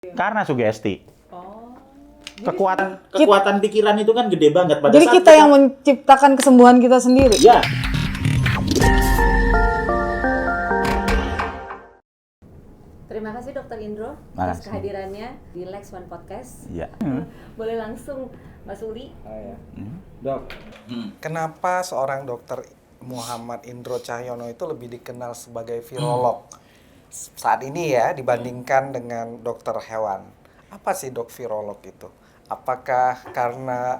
Karena sugesti. Oh. Kekuatan pikiran itu kan gede banget. Jadi kita yang menciptakan kesembuhan kita sendiri. Ya. Terima kasih Dr. Indro atas kehadirannya di Lex One Podcast. Iya. Boleh langsung Mas Uli. Dok, kenapa seorang dokter Muhammad Indro Cahyono itu lebih dikenal sebagai virolog saat ini ya dibandingkan dengan dokter hewan? Apa sih dok virolog itu? Apakah karena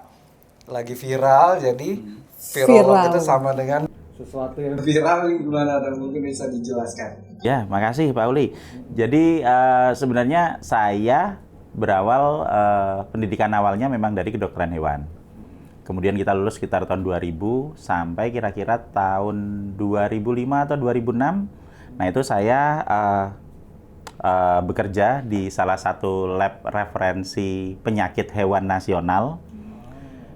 lagi viral jadi virolog itu sama dengan sesuatu yang viral, gimana dan mungkin bisa dijelaskan? Ya, makasih Pak Uli. Jadi sebenarnya saya berawal pendidikan awalnya memang dari kedokteran hewan. Kemudian kita lulus sekitar tahun 2000 sampai kira-kira tahun 2005 atau 2006. Nah itu saya bekerja di salah satu lab referensi penyakit hewan nasional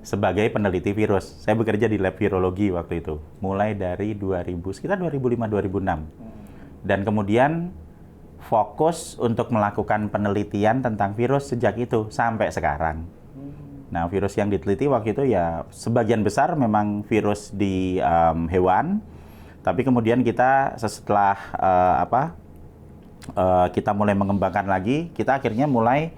sebagai peneliti virus. Saya bekerja di lab virologi waktu itu, mulai dari sekitar 2005-2006. Dan kemudian fokus untuk melakukan penelitian tentang virus sejak itu sampai sekarang. Nah, virus yang diteliti waktu itu ya sebagian besar memang virus di hewan, tapi kemudian kita setelah kita mulai mengembangkan lagi, kita akhirnya mulai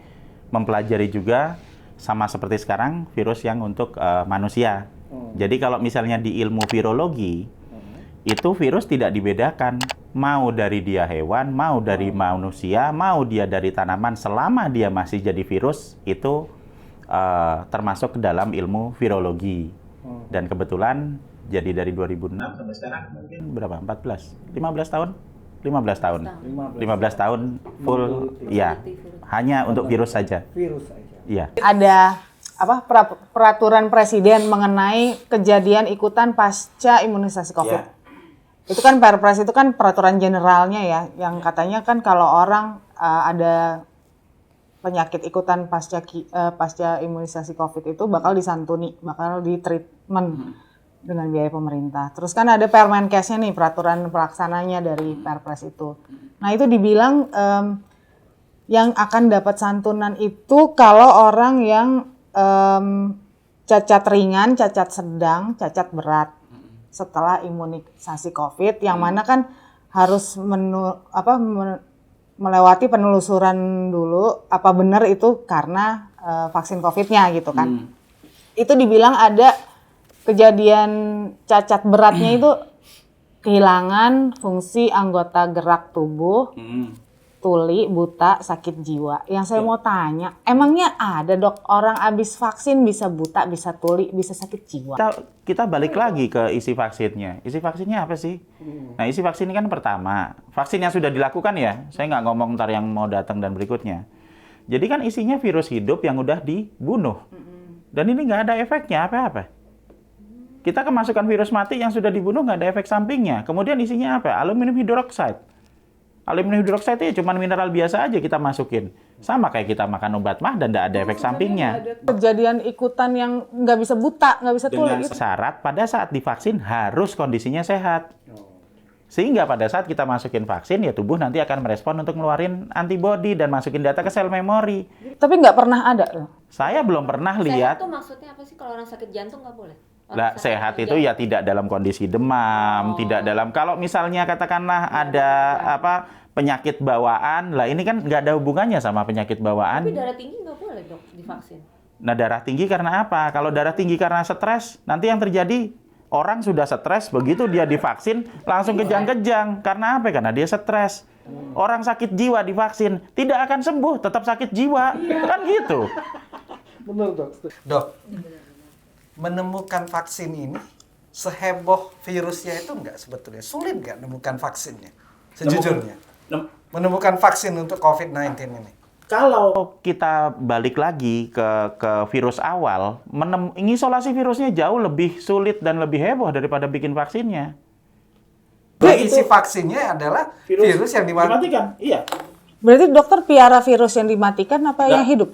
mempelajari juga sama seperti sekarang virus yang untuk manusia. Jadi kalau misalnya di ilmu virologi, itu virus tidak dibedakan, mau dari dia hewan, mau dari manusia, mau dia dari tanaman, selama dia masih jadi virus, itu termasuk ke dalam ilmu virologi. Dan kebetulan jadi dari 2006 sampai sekarang mungkin berapa? 15 tahun? 15 tahun. 15 tahun full, ya. Hanya untuk virus saja. Virus saja. Iya. Ada peraturan presiden mengenai kejadian ikutan pasca imunisasi COVID. Ya. Itu kan Perpres itu kan peraturan generalnya ya, yang katanya kan kalau orang ada penyakit ikutan pasca imunisasi COVID itu bakal disantuni, bakal di treatment dengan biaya pemerintah. Terus kan ada Permenkesnya nih, peraturan pelaksananya dari Perpres itu. Nah itu dibilang yang akan dapat santunan itu kalau orang yang cacat ringan, cacat sedang, cacat berat setelah imunisasi COVID, yang mana kan harus melewati penelusuran dulu apa benar itu karena vaksin COVID-nya gitu kan. Itu dibilang ada kejadian cacat beratnya itu kehilangan fungsi anggota gerak tubuh, tuli, buta, sakit jiwa. Yang saya mau tanya, emangnya ada dok orang abis vaksin bisa buta, bisa tuli, bisa sakit jiwa? Kita balik lagi ke isi vaksinnya. Isi vaksinnya apa sih? Nah, isi vaksin ini kan pertama, vaksin yang sudah dilakukan ya. Saya nggak ngomong ntar yang mau datang dan berikutnya. Jadi kan isinya virus hidup yang udah dibunuh. Dan ini nggak ada efeknya apa-apa. Kita kemasukan virus mati yang sudah dibunuh nggak ada efek sampingnya. Kemudian isinya apa? Aluminium hidroksida. Aluminium hidroksida itu cuma mineral biasa aja kita masukin. Sama kayak kita makan obat mah dan nggak ada efek sampingnya. Kejadian ikutan yang nggak bisa buta, nggak bisa tuli. Dengan syarat pada saat divaksin harus kondisinya sehat. Sehingga pada saat kita masukin vaksin, ya tubuh nanti akan merespon untuk ngeluarin antibodi dan masukin data ke sel memori. Tapi nggak pernah ada loh. Saya belum pernah Sehat lihat. tuh maksudnya apa sih? Kalau orang sakit jantung nggak boleh? Lah, sehat itu ya tidak dalam kondisi demam, tidak dalam, kalau misalnya katakanlah ada penyakit bawaan, lah ini kan nggak ada hubungannya sama penyakit bawaan. Tapi darah tinggi nggak boleh dok divaksin? Nah, darah tinggi karena apa? Kalau darah tinggi karena stres, nanti yang terjadi orang sudah stres, begitu dia divaksin langsung kejang-kejang. Karena apa? Karena dia stres. Orang sakit jiwa divaksin tidak akan sembuh, tetap sakit jiwa, kan gitu. Benar dok. Dok, menemukan vaksin ini seheboh virusnya itu enggak sebetulnya? Sulit nggak menemukan vaksinnya? Sejujurnya. Menemukan vaksin untuk COVID-19 ini. Kalau kita balik lagi ke virus awal, mengisolasi virusnya jauh lebih sulit dan lebih heboh daripada bikin vaksinnya. Isi vaksinnya adalah virus yang dimatikan. Iya. Berarti dokter piara virus yang dimatikan apa yang hidup?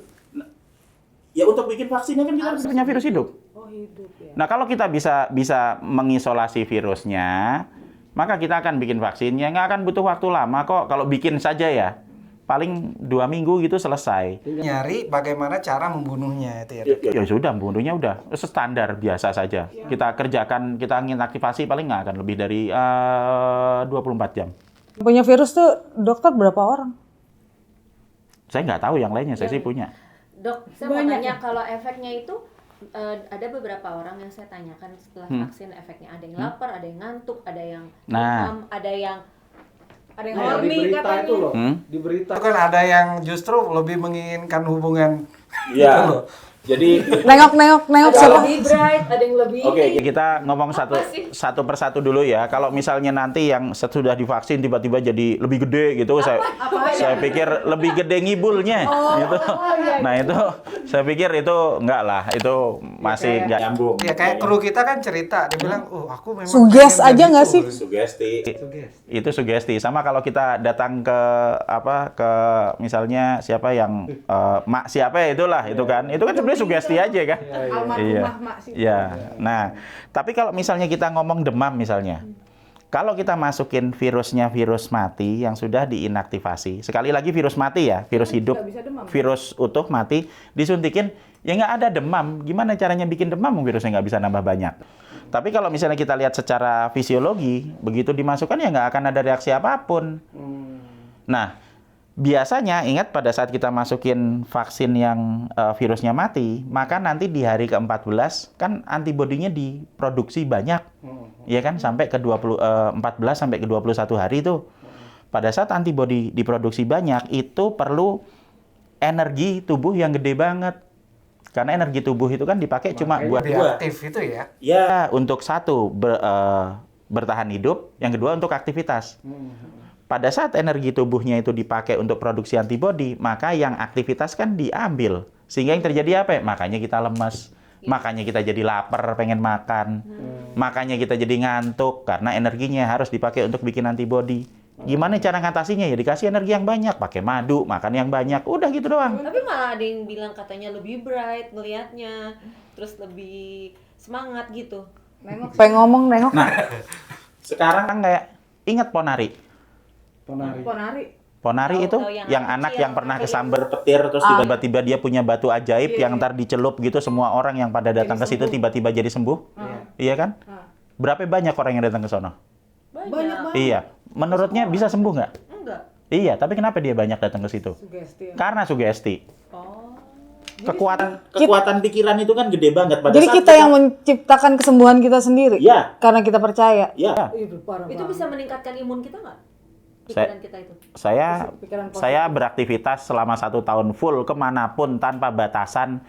Ya untuk bikin vaksinnya kan kita harus punya virus hidup. Oh hidup ya. Nah kalau kita bisa mengisolasi virusnya, maka kita akan bikin vaksinnya. Nggak akan butuh waktu lama kok kalau bikin saja ya. paling 2 minggu gitu selesai. Nyari bagaimana cara membunuhnya itu ya, Dok? Ya sudah, membunuhnya udah standar biasa saja. Kita kerjakan, kita inaktivasi paling nggak akan lebih dari 24 jam. Punya virus tuh dokter berapa orang? Saya nggak tahu yang lainnya, saya sih punya. Dok, saya mau tanya kalau efeknya itu ada beberapa orang yang saya tanyakan setelah vaksin efeknya ada yang lapar, ada yang ngantuk, ada yang demam, ada yang horny katanya. Itu loh. Di berita itu kan ada yang justru lebih menginginkan hubungan. Iya. Gitu loh. Jadi Nengok Ada siapa? yang lebih bright, ada yang lebih oke, kita ngomong sih? satu persatu dulu ya. Kalau misalnya nanti yang sudah divaksin tiba-tiba jadi lebih gede gitu, saya pikir lebih gede ngibulnya gitu. Nah itu saya pikir itu enggak lah, itu masih nggak nyambung. Ya kayak kru kita kan cerita, dia bilang, aku memang Suges pengen aja jadi nggak itu." sih? Itu sugesti. Sama kalau kita datang ke ke misalnya siapa yang mak siapa ya itulah itu kan sebenarnya sugesti aja kan. Almarhumah mak sih. Iya. Nah, tapi kalau misalnya kita ngomong demam misalnya, kalau kita masukin virusnya virus mati yang sudah diinaktivasi, sekali lagi virus mati ya, virus hidup, virus utuh mati, disuntikin, ya nggak ada demam. Gimana caranya bikin demam? Virusnya nggak bisa nambah banyak. Tapi kalau misalnya kita lihat secara fisiologi, begitu dimasukkan ya nggak akan ada reaksi apapun. Nah, biasanya ingat pada saat kita masukin vaksin yang virusnya mati, maka nanti di hari ke-14 kan antibodinya diproduksi banyak. Ya kan sampai ke 14 sampai ke 21 hari itu. Pada saat antibodi diproduksi banyak itu perlu energi tubuh yang gede banget. Karena energi tubuh itu kan dipakai cuma buat Lebih aktif itu ya. ya untuk satu bertahan hidup, yang kedua untuk aktivitas. Pada saat energi tubuhnya itu dipakai untuk produksi antibodi, maka yang aktivitas kan diambil. Sehingga yang terjadi apa ya? Makanya kita lemas, makanya kita jadi lapar, pengen makan, makanya kita jadi ngantuk, karena energinya harus dipakai untuk bikin antibodi. Gimana cara ngatasinya? Ya dikasih energi yang banyak, pakai madu, makan yang banyak, udah gitu doang. Tapi malah ada yang bilang katanya lebih bright ngelihatnya, terus lebih semangat gitu. Pengen ngomong nengok. Nah, sekarang kan kayak ingat Ponari. Ponari itu Tahu yang kecil, anak yang pernah pakai kesambar petir terus tiba-tiba dia punya batu ajaib yang ntar dicelup gitu, semua orang yang pada datang ke situ tiba-tiba jadi sembuh. Iya kan? Berapa banyak orang yang datang ke sono? Banyak banget. Iya. Menurutnya bisa sembuh nggak? Enggak. Iya, tapi kenapa dia banyak datang ke situ? Karena sugesti. Oh. Kekuatan pikiran itu kan gede banget. Jadi kita yang menciptakan kesembuhan kita sendiri. Iya. Karena kita percaya. Iya. Itu bisa meningkatkan imun kita nggak? Pikiran kita itu. Saya beraktivitas selama 1 tahun full kemanapun tanpa batasan,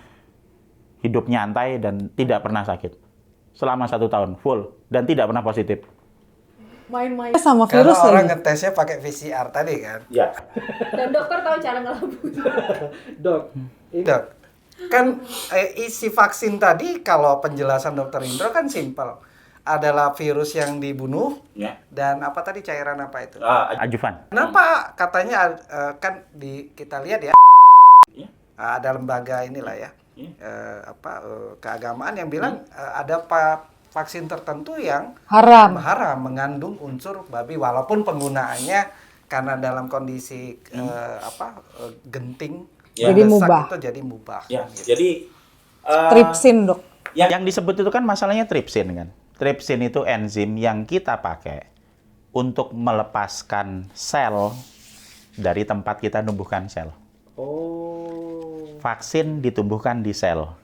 hidup nyantai dan tidak pernah sakit. Selama 1 tahun full dan tidak pernah positif. Main-main sama Karena virus orang lagi. ngetesnya pakai PCR tadi kan. Ya. Dan dokter tahu cara ngelabun. Dok, kan isi vaksin tadi kalau penjelasan Dokter Indro kan simpel. Adalah virus yang dibunuh dan apa tadi cairan apa itu? Ajuvan. Kenapa katanya kan kita lihat ya ada lembaga inilah ya keagamaan yang bilang ada vaksin tertentu yang Haram. mengandung unsur babi walaupun penggunaannya karena dalam kondisi genting Jadi mendesak mubah. itu jadi mubah. Ya. Gitu. Jadi Tripsin, Dok. yang disebut itu kan masalahnya tripsin kan. Tripsin itu enzim yang kita pakai untuk melepaskan sel dari tempat kita numbuhkan sel. Vaksin ditumbuhkan di sel.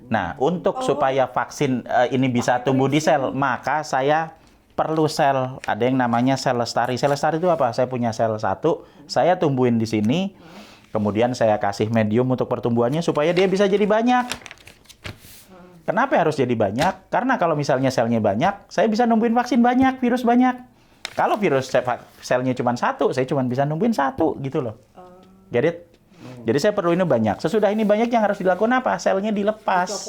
Nah, untuk supaya vaksin ini bisa tumbuh di sel, maka saya perlu sel. Ada yang namanya sel lestari. Sel lestari itu apa? Saya punya sel 1, saya tumbuhin di sini, kemudian saya kasih medium untuk pertumbuhannya supaya dia bisa jadi banyak. Kenapa harus jadi banyak? Karena kalau misalnya selnya banyak, saya bisa numbuhin vaksin banyak, virus banyak. Kalau virus selnya cuma 1, saya cuma bisa numbuhin 1 gitu loh. Jadi saya perlu ini banyak. Sesudah ini banyak yang harus dilakukan apa? Selnya dilepas.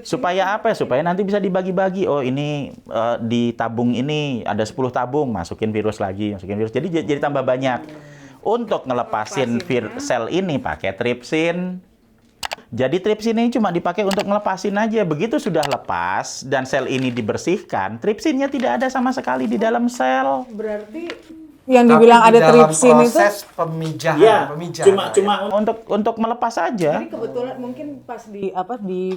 Supaya apa? Supaya nanti bisa dibagi-bagi. Oh ini di tabung ini ada 10 tabung, masukin virus lagi, masukin virus. Jadi tambah banyak. Untuk ngelepasin sel ini pakai tripsin. Jadi tripsin ini cuma dipakai untuk ngelepasin aja. Begitu sudah lepas dan sel ini dibersihkan, tripsinnya tidak ada sama sekali di dalam sel. Berarti yang Tapi dibilang di ada dalam tripsin itu proses pemijahan, Iya, pemijahan. cuma untuk melepas aja. jadi kebetulan mungkin pas di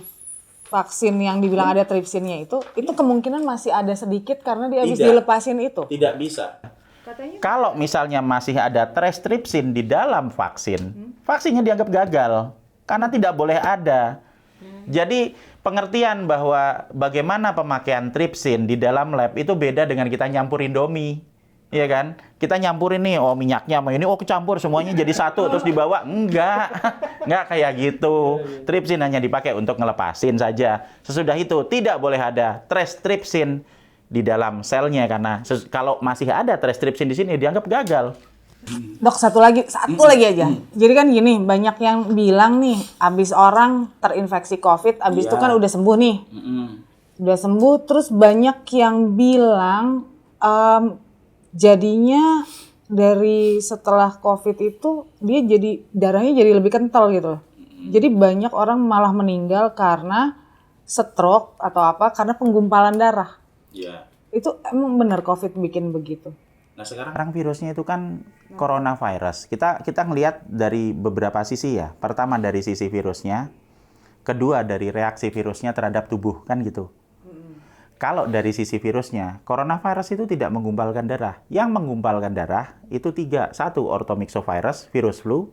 vaksin yang dibilang ada tripsinnya itu kemungkinan masih ada sedikit karena dia habis Tidak. dilepasin itu. Tidak bisa. Katanya Kalau misalnya masih ada tripsin di dalam vaksin, vaksinnya dianggap gagal karena tidak boleh ada. Jadi pengertian bahwa bagaimana pemakaian tripsin di dalam lab itu beda dengan kita nyampur Indomie. Iya kan? Kita nyampurin nih, oh minyaknya sama ini, oh kecampur semuanya jadi satu terus dibawa. Enggak. Enggak kayak gitu. Tripsin hanya dipakai untuk ngelepasin saja. Sesudah itu tidak boleh ada tripsin di dalam selnya karena kalau masih ada tripsin di sini dianggap gagal. Dok, satu lagi aja. Jadi kan gini, banyak yang bilang nih, abis orang terinfeksi COVID, abis itu kan udah sembuh nih. Udah sembuh, terus banyak yang bilang jadinya dari setelah COVID itu dia jadi darahnya jadi lebih kental gitu. Jadi banyak orang malah meninggal karena stroke atau apa karena penggumpalan darah. Iya. Itu emang benar COVID bikin begitu. Nah sekarang virusnya itu kan coronavirus. Kita ngelihat dari beberapa sisi ya. Pertama dari sisi virusnya, kedua dari reaksi virusnya terhadap tubuh kan gitu. Kalau dari sisi virusnya, coronavirus itu tidak menggumpalkan darah. Yang menggumpalkan darah itu 3. 1. Orthomyxovirus, virus flu.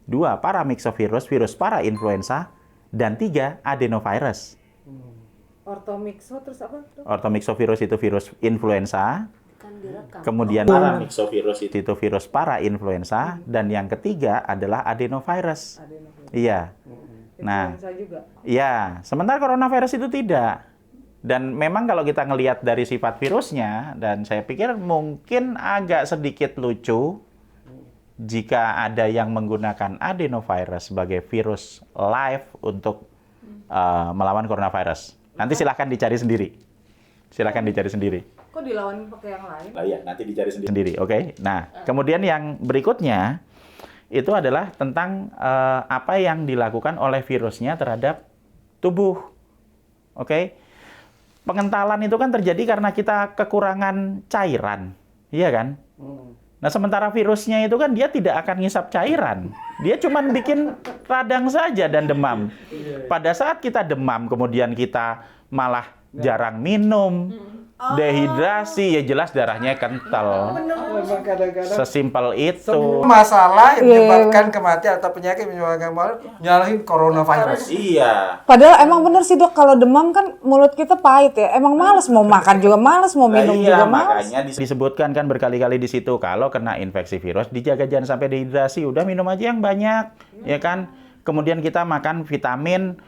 2. Paramyxovirus, virus parainfluenza. Dan 3. Adenovirus. Orthomyxo terus apa? Orthomyxovirus itu virus influenza. Kan direkam. Kemudian paramyxovirus itu virus parainfluenza. Dan yang ketiga adalah adenovirus. Iya. Nah, juga. iya. Sementara coronavirus itu tidak. Dan memang kalau kita ngelihat dari sifat virusnya, dan saya pikir mungkin agak sedikit lucu jika ada yang menggunakan adenovirus sebagai virus live untuk melawan coronavirus. Nanti silahkan dicari sendiri. Silahkan dicari sendiri. Kok dilawan pakai yang lain? Oh iya, nanti dicari sendiri. Oke. Nah, kemudian yang berikutnya itu adalah tentang apa yang dilakukan oleh virusnya terhadap tubuh. Oke. Pengentalan itu kan terjadi karena kita kekurangan cairan, iya kan? Nah, sementara virusnya itu kan dia tidak akan ngisap cairan. Dia cuma bikin radang saja dan demam. Pada saat kita demam, kemudian kita malah jarang minum, dehidrasi, ya jelas darahnya kental. Memang kadang-kadang Sesimpel itu. semua masalah yang menyebabkan kematian atau penyakit menyebabkan kematian nyalahin coronavirus. Iya. Padahal emang bener sih dok, kalau demam kan mulut kita pahit ya. Emang males mau makan juga males, mau minum juga males. Makanya disebutkan kan berkali-kali di situ kalau kena infeksi virus dijaga jangan sampai dehidrasi. Udah minum aja yang banyak, ya kan? Kemudian kita makan vitamin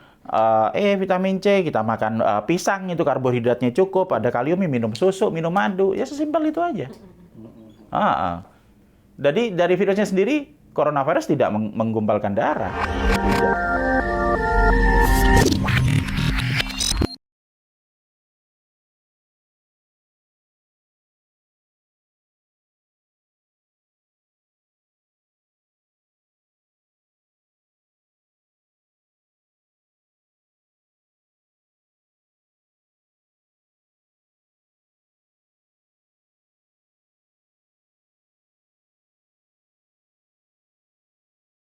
vitamin C, kita makan pisang itu karbohidratnya cukup, ada kalium, minum susu, minum madu, ya sesimpel itu aja. Jadi dari virusnya sendiri, coronavirus tidak menggumpalkan darah. Tidak.